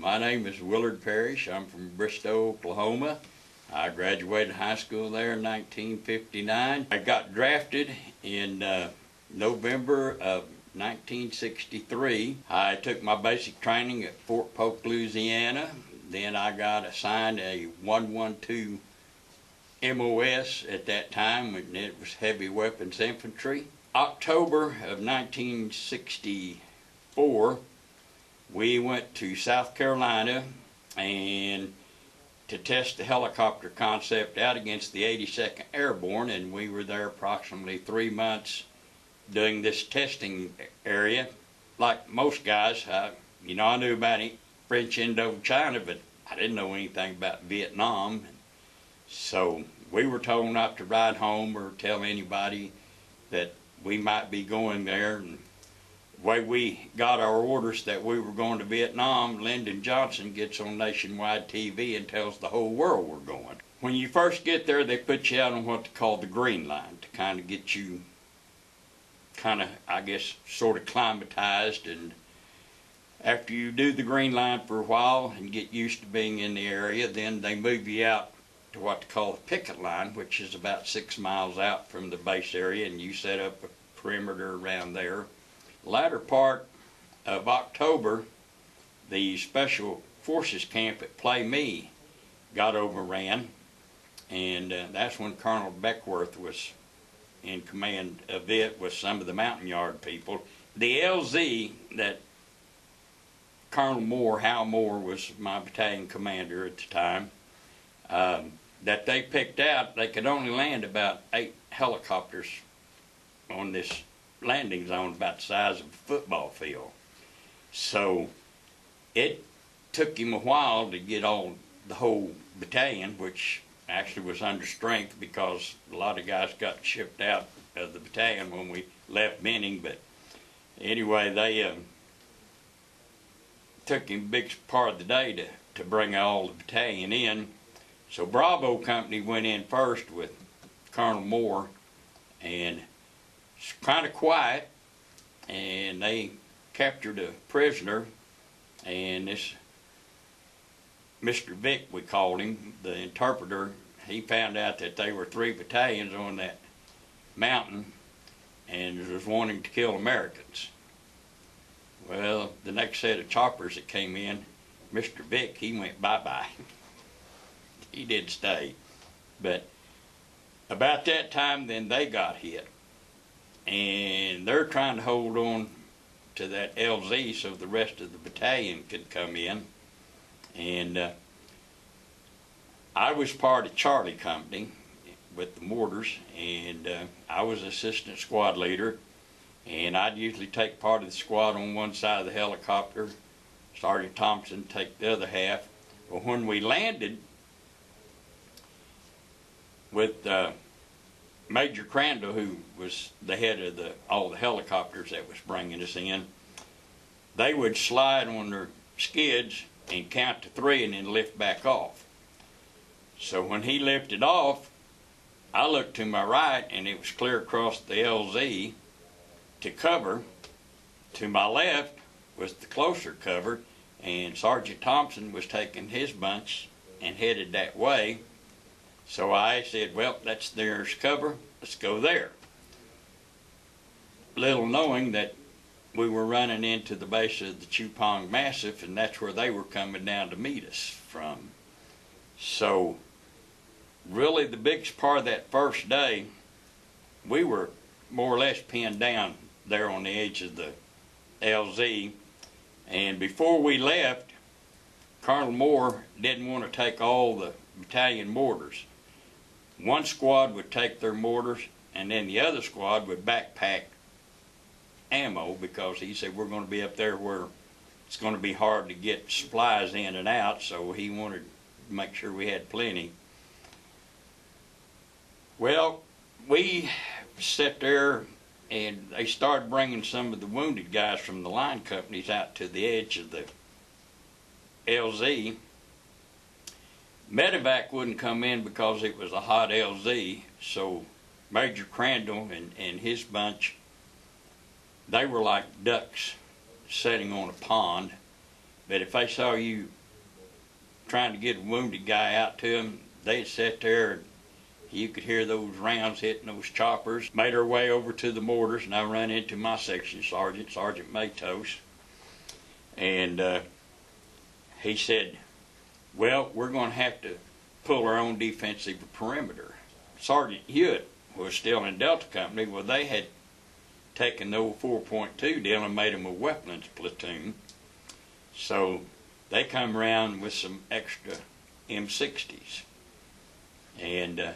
My name is Willard Parrish. I'm from Bristow, Oklahoma. I graduated high school there in 1959. I got drafted in November of 1963. I took my basic training at Fort Polk, Louisiana. Then I got assigned a 112 MOS at that time, and it was heavy weapons infantry. October of 1964, we went to South Carolina and to test the helicopter concept out against the 82nd Airborne, and we were there approximately 3 months doing this testing area. Like most guys, I knew about French Indochina, but I didn't know anything about Vietnam. So we were told not to ride home or tell anybody that we might be going there. And the way we got our orders that we were going to Vietnam, Lyndon Johnson gets on nationwide TV and tells the whole world we're going. When you first get there, they put you out on what they call the green line to kind of get you sort of climatized. And after you do the green line for a while and get used to being in the area, then they move you out to what they call the picket line, which is about 6 miles out from the base area, and you set up a perimeter around there. Latter part of October, the Special Forces camp at Play Me got overran, and that's when Colonel Beckworth was in command of it with some of the Mountain Yard people. The LZ that Colonel Hal Moore was my battalion commander at the time, that they picked out, they could only land about 8 helicopters on this landing zone about the size of a football field. So it took him a while to get the whole battalion, which actually was under strength because a lot of guys got shipped out of the battalion when we left Benning. But anyway, they took him a big part of the day to bring all the battalion in. So Bravo Company went in first with Colonel Moore, and it's kind of quiet, and they captured a prisoner, and this Mr. Vick, we called him, the interpreter, he found out that there were 3 battalions on that mountain and was wanting to kill Americans. Well, the next set of choppers that came in, Mr. Vick, he went bye-bye. He did stay. But about that time, then they got hit. And they're trying to hold on to that LZ so the rest of the battalion could come in. And I was part of Charlie Company with the mortars, and I was assistant squad leader, and I'd usually take part of the squad on one side of the helicopter, Sergeant Thompson take the other half. Well, when we landed with Major Crandall, who was the head of all the helicopters that was bringing us in, they would slide on their skids and count to 3 and then lift back off. So when he lifted off, I looked to my right and it was clear across the LZ to cover. To my left was the closer cover, and Sergeant Thompson was taking his bunch and headed that way. So I said, well, that's the nearest cover, let's go there. Little knowing that we were running into the base of the Chupong Massif, and that's where they were coming down to meet us from. So really the biggest part of that first day, we were more or less pinned down there on the edge of the LZ. And before we left, Colonel Moore didn't want to take all the battalion mortars. One squad would take their mortars, and then the other squad would backpack ammo, because he said we're going to be up there where it's going to be hard to get supplies in and out, so he wanted to make sure we had plenty. Well, we sat there, and they started bringing some of the wounded guys from the line companies out to the edge of the LZ. Medevac wouldn't come in because it was a hot LZ, so Major Crandall and his bunch, they were like ducks sitting on a pond, But if they saw you trying to get a wounded guy out to them, they'd sit there and you could hear those rounds hitting those choppers. Made our way over to the mortars, and I run into my section sergeant, Sergeant Matos, and he said, well, we're going to have to pull our own defensive perimeter. Sergeant Hewitt was still in Delta Company. Well, they had taken the old 4.2 deal and made them a weapons platoon. So they come around with some extra M60s. And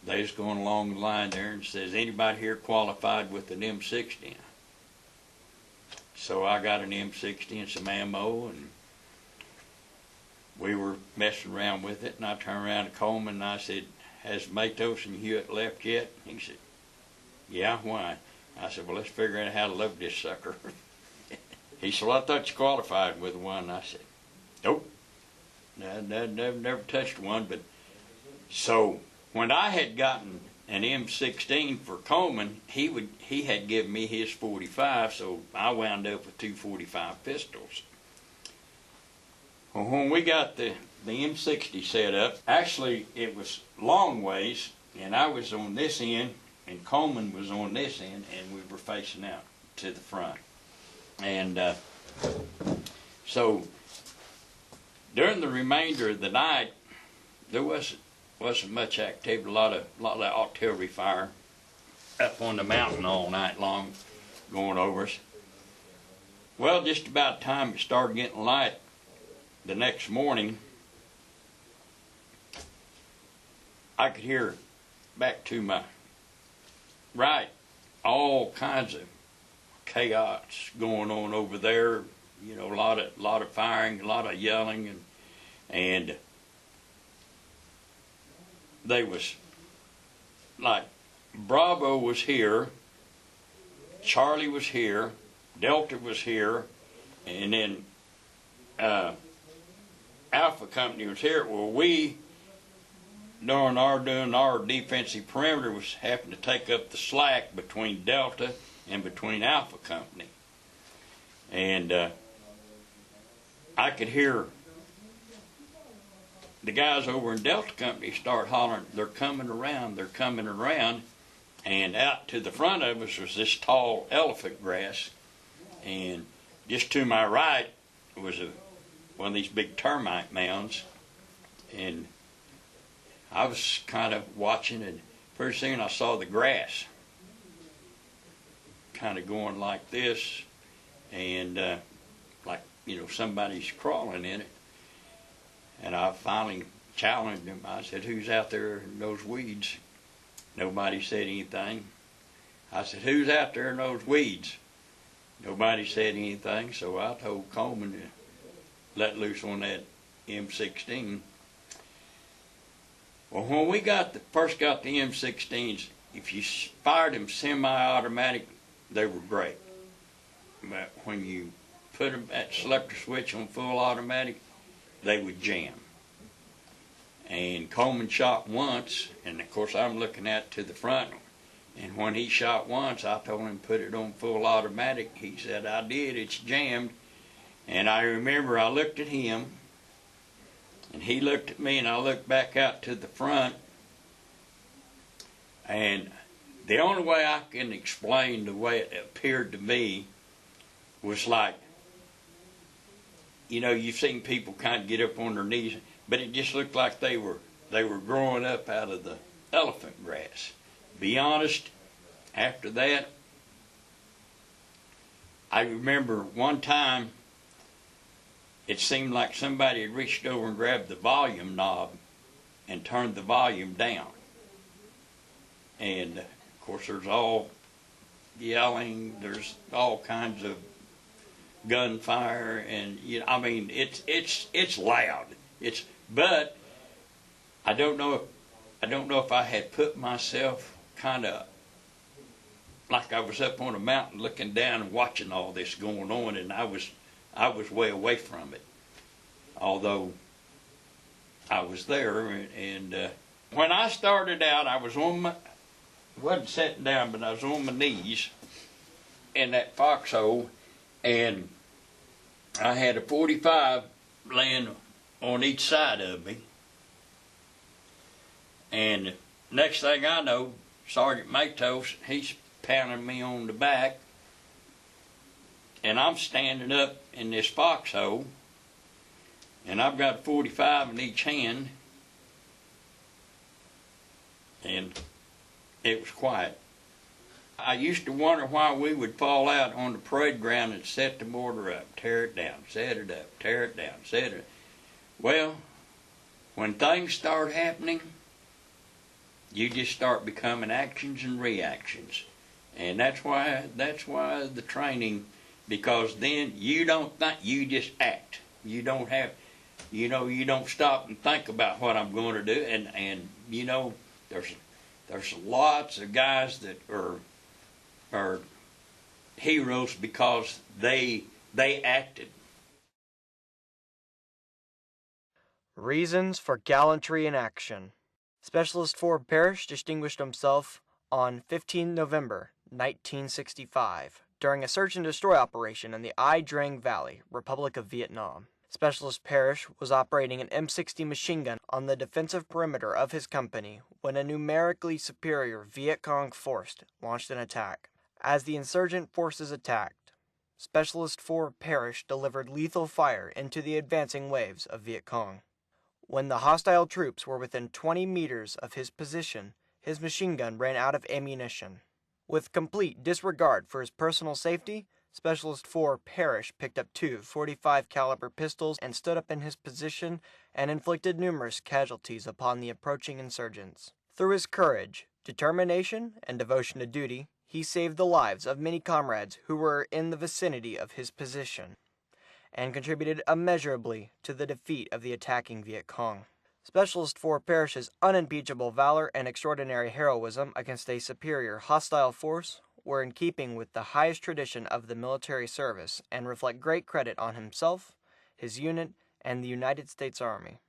they was going along the line there and says, anybody here qualified with an M60? So I got an M60 and some ammo, and we were messing around with it, and I turned around to Coleman and I said, has Matos and Hewitt left yet? He said, yeah, why? I said, well, let's figure out how to load this sucker. He said, well, I thought you qualified with one. I said, nope, never touched one. But so when I had gotten an M16 for Coleman, he had given me his 45, so I wound up with 2 45 pistols. Well, when we got the M60 set up, actually it was long ways, and I was on this end, and Coleman was on this end, and we were facing out to the front. And so during the remainder of the night, there wasn't much activity. A lot of artillery fire up on the mountain all night long, going over us. Well, just about the time it started getting light, the next morning, I could hear back to my right all kinds of chaos going on over there. You know, a lot of firing, a lot of yelling, and they was like Bravo was here, Charlie was here, Delta was here, and then Alpha Company was here. Well, we, during our defensive perimeter, was having to take up the slack between Delta and between Alpha Company. And I could hear the guys over in Delta Company start hollering, they're coming around, they're coming around. And out to the front of us was this tall elephant grass. And just to my right was one of these big termite mounds, and I was kind of watching, and pretty soon I saw the grass kind of going like this, and like, you know, somebody's crawling in it. And I finally challenged him. I said, who's out there in those weeds? Nobody said anything. I said, who's out there in those weeds? Nobody said anything, so I told Coleman to let loose on that M16. Well, when we first got the M16s, if you fired them semi-automatic, they were great. But when you put them at selector switch on full automatic, they would jam. And Coleman shot once, and of course I'm looking out to the front, and when he shot once, I told him to put it on full automatic. He said, I did, it's jammed. And I remember I looked at him, and he looked at me, and I looked back out to the front, and the only way I can explain the way it appeared to me was like, you know, you've seen people kind of get up on their knees, but it just looked like they were growing up out of the elephant grass. Be honest, after that, I remember one time it seemed like somebody had reached over and grabbed the volume knob and turned the volume down. And of course there's all yelling, there's all kinds of gunfire, and you know, I mean it's loud. But I don't know if I had put myself kind of like I was up on a mountain looking down and watching all this going on, and I was way away from it, although I was there. And when I started out, I was wasn't sitting down, but I was on my knees in that foxhole, and I had a 45 laying on each side of me. And next thing I know, Sergeant Matos, he's pounding me on the back. And I'm standing up in this foxhole. And I've got a 45 in each hand. And it was quiet. I used to wonder why we would fall out on the parade ground and set the mortar up, tear it down, set it up, tear it down, set it. Well, when things start happening, you just start becoming actions and reactions. And that's why the training, because then you don't think, you just act. You don't have, you don't stop and think about what I'm going to do. And there's lots of guys that are heroes because they acted. Reasons for gallantry in action. Specialist Willard Parrish distinguished himself on 15 November 1965 during a search and destroy operation in the Ai Drang Valley, Republic of Vietnam. Specialist Parrish was operating an M60 machine gun on the defensive perimeter of his company when a numerically superior Viet Cong force launched an attack. As the insurgent forces attacked, Specialist Willard Parrish delivered lethal fire into the advancing waves of Viet Cong. When the hostile troops were within 20 meters of his position, his machine gun ran out of ammunition. With complete disregard for his personal safety, Specialist Willard Parrish picked up two .45 caliber pistols and stood up in his position and inflicted numerous casualties upon the approaching insurgents. Through his courage, determination, and devotion to duty, he saved the lives of many comrades who were in the vicinity of his position, and contributed immeasurably to the defeat of the attacking Viet Cong. Specialist Willard Parrish's unimpeachable valor and extraordinary heroism against a superior hostile force were in keeping with the highest tradition of the military service and reflect great credit on himself, his unit, and the United States Army.